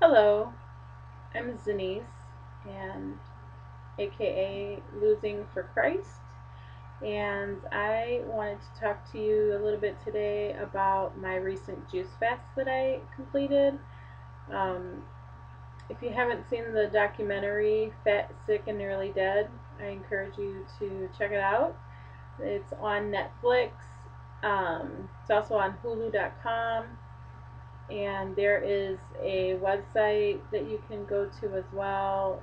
Hello, I'm Zenise, and aka Losing for Christ, and I wanted to talk to you a little bit today about my recent juice fast that I completed. Um, if you haven't seen the documentary Fat, Sick, and Nearly Dead, I encourage you to check it out. It's on Netflix. It's also on Hulu.com. And there is a website that you can go to as well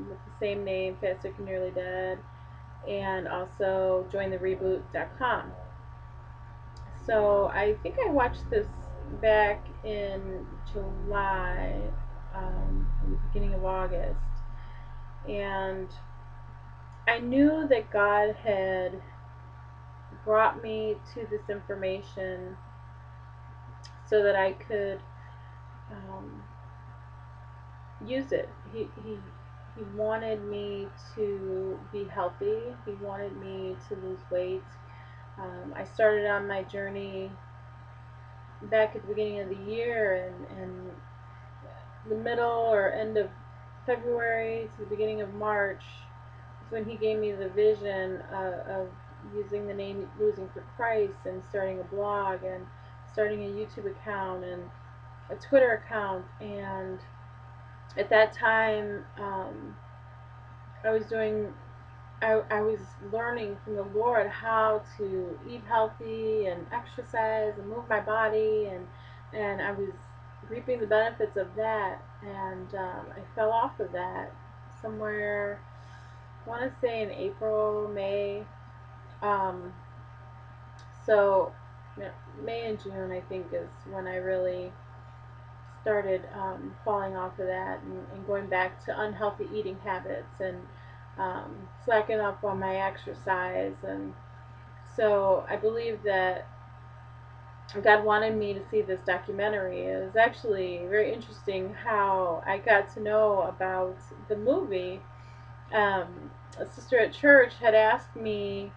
with the same name, Fat Sick and Nearly Dead, and also jointhereboot.com. So I think I watched this back in July, the beginning of August, and I knew that God had brought me to this information so that I could um, use it. He wanted me to be healthy. He wanted me to lose weight. I started on my journey back at the beginning of the year, and the middle or end of February to the beginning of March is when he gave me the vision of using the name Losing for Christ and starting a blog and starting a YouTube account and a Twitter account. And at that time, I was doing I was learning from the Lord how to eat healthy and exercise and move my body, and I was reaping the benefits of that. And I fell off of that somewhere, I want to say in April, May. Um, so May and June, I think, is when I really started falling off of that and going back to unhealthy eating habits and slacking up on my exercise. And so I believe that God wanted me to see this documentary. It was actually very interesting how I got to know about the movie. A sister at church had asked me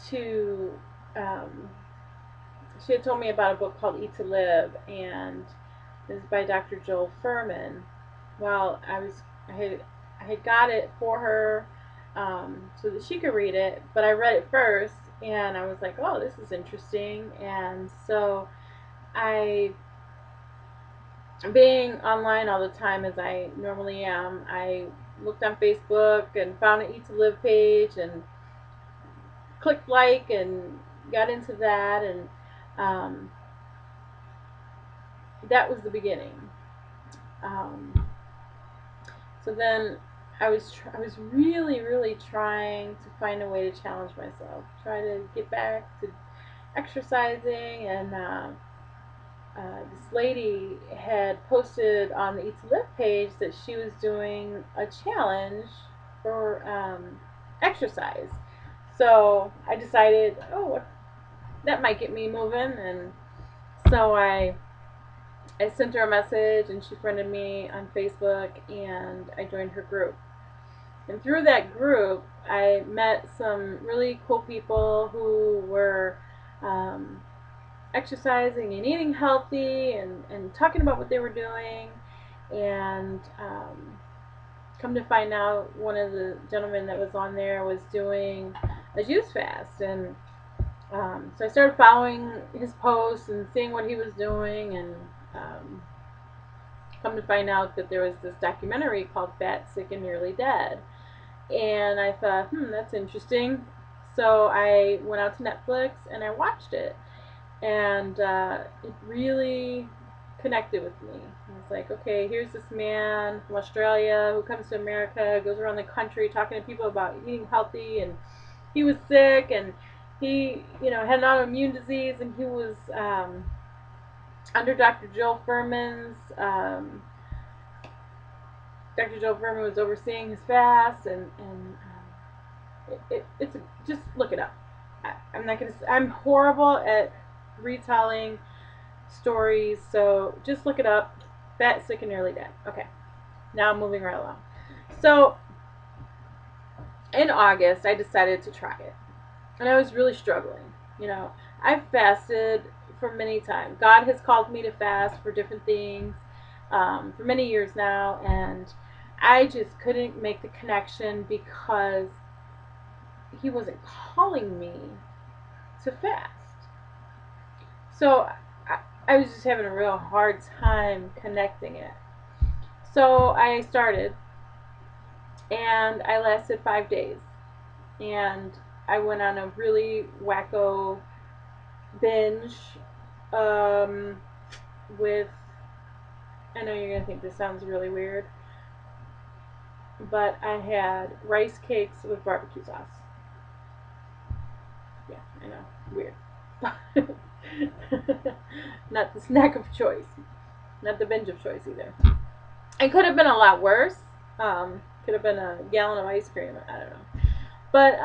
to, um, she had told me about a book called Eat to Live, and it was by Dr. Joel Furman. Well, I had got it for her so that she could read it, but I read it first, and I was like, oh, this is interesting. And so I, being online all the time as I normally am, I looked on Facebook and found an Eat to Live page and clicked like and got into that, and um, that was the beginning. Um, So then I was really trying to find a way to challenge myself, try to get back to exercising. And this lady had posted on the Eat to Live page that she was doing a challenge for exercise. So I decided, oh, that might get me moving, and so I sent her a message, and she friended me on Facebook, and I joined her group. And through that group, I met some really cool people who were um, exercising and eating healthy and talking about what they were doing. And come to find out, one of the gentlemen that was on there was doing a juice fast. And so I started following his posts and seeing what he was doing. And come to find out that there was this documentary called Fat, Sick, and Nearly Dead. And I thought, that's interesting. So I went out to Netflix and I watched it, and it really connected with me. I was like, okay, here's this man from Australia who comes to America, goes around the country talking to people about eating healthy, and he was sick, and he, had an autoimmune disease, and he was under Dr. Joel Furman's. Dr. Joel Furman was overseeing his fast, and it's just look it up. I'm not gonna. I'm horrible at retelling stories, so just look it up. Fat, Sick, and Nearly Dead. Okay, now I'm moving right along. So in August, I decided to try it, and I was really struggling. I've fasted for many times. God has called me to fast for different things, for many years now, and I just couldn't make the connection because he wasn't calling me to fast. So I was just having a real hard time connecting it. So I started, and I lasted 5 days, and I went on a really wacko binge um, with. I know you're gonna think this sounds really weird, but I had rice cakes with barbecue sauce. Yeah, I know, weird. Not the snack of choice, not the binge of choice either. It could have been a lot worse. Could have been a gallon of ice cream. I don't know. But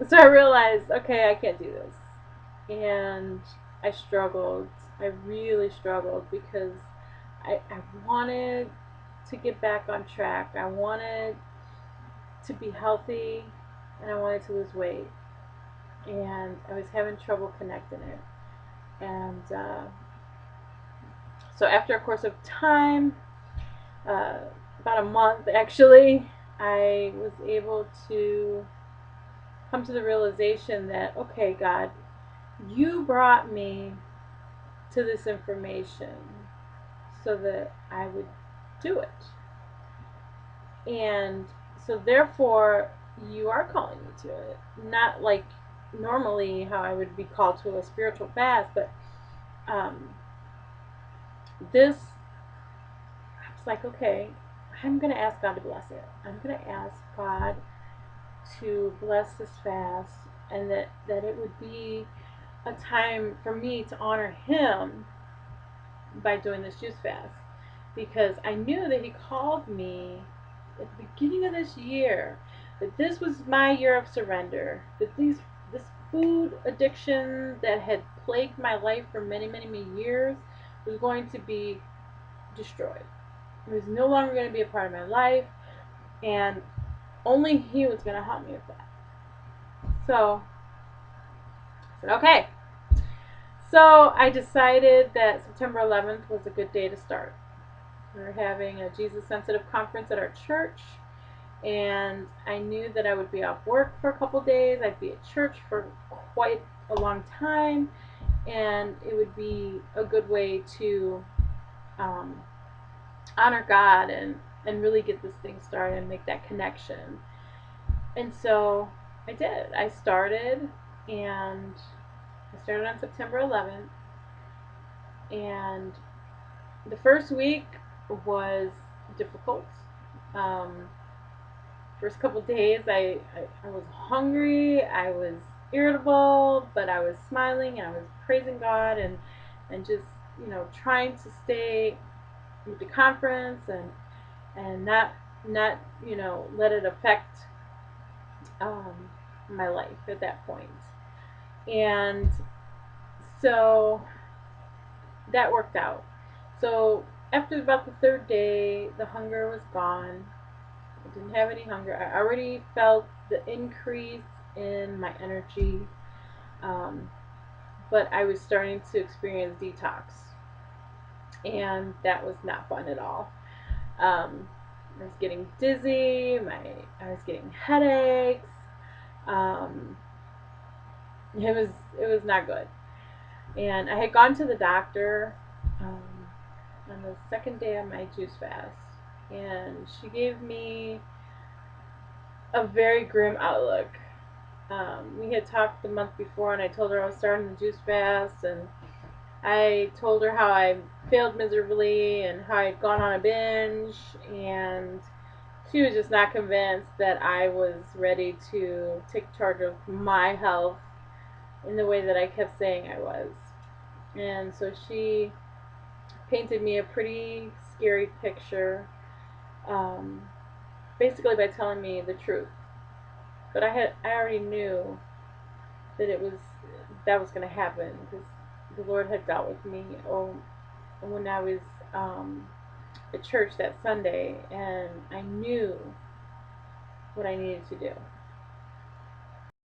so I realized, okay, I can't do this, and I struggled. I really struggled because I wanted to get back on track. I wanted to be healthy, and I wanted to lose weight, and I was having trouble connecting it. And so after a course of time, uh, about a month actually, I was able to come to the realization that, okay, God, you brought me to this information so that I would do it. And so therefore, you are calling me to it. Not like normally how I would be called to a spiritual fast, but um, this, I was like, okay, I'm going to ask God to bless it. I'm going to ask God to bless this fast, and that it would be a time for me to honor Him by doing this juice fast, because I knew that He called me at the beginning of this year, that this was my year of surrender, that this food addiction that had plagued my life for many years was going to be destroyed. It was no longer going to be a part of my life, and only He was going to help me with that. So I said, okay. So I decided that September 11th was a good day to start. We were having a Jesus Sensitive conference at our church, and I knew that I would be off work for a couple days. I'd be at church for quite a long time, and it would be a good way to um, honor God and really get this thing started and make that connection. And so I did. And I started on September 11th, and the first week was difficult. Um, First couple days, I was hungry, I was irritable, but I was smiling and I was praising God, and just, trying to stay with the conference, and not let it affect um, my life at that point. And so that worked out. So after about the third day, the hunger was gone. I didn't have any hunger. I already felt the increase in my energy, um, but I was starting to experience detox, and that was not fun at all. I was getting dizzy. I was getting headaches. Um, it was not good. And I had gone to the doctor on the second day of my juice fast, and she gave me a very grim outlook. We had talked the month before, and I told her I was starting the juice fast, and I told her how I failed miserably and how I'd gone on a binge, and she was just not convinced that I was ready to take charge of my health in the way that I kept saying I was. And so she painted me a pretty scary picture, um, basically by telling me the truth. But I already knew that that was going to happen, because the Lord had dealt with me when I was at church that Sunday, and I knew what I needed to do.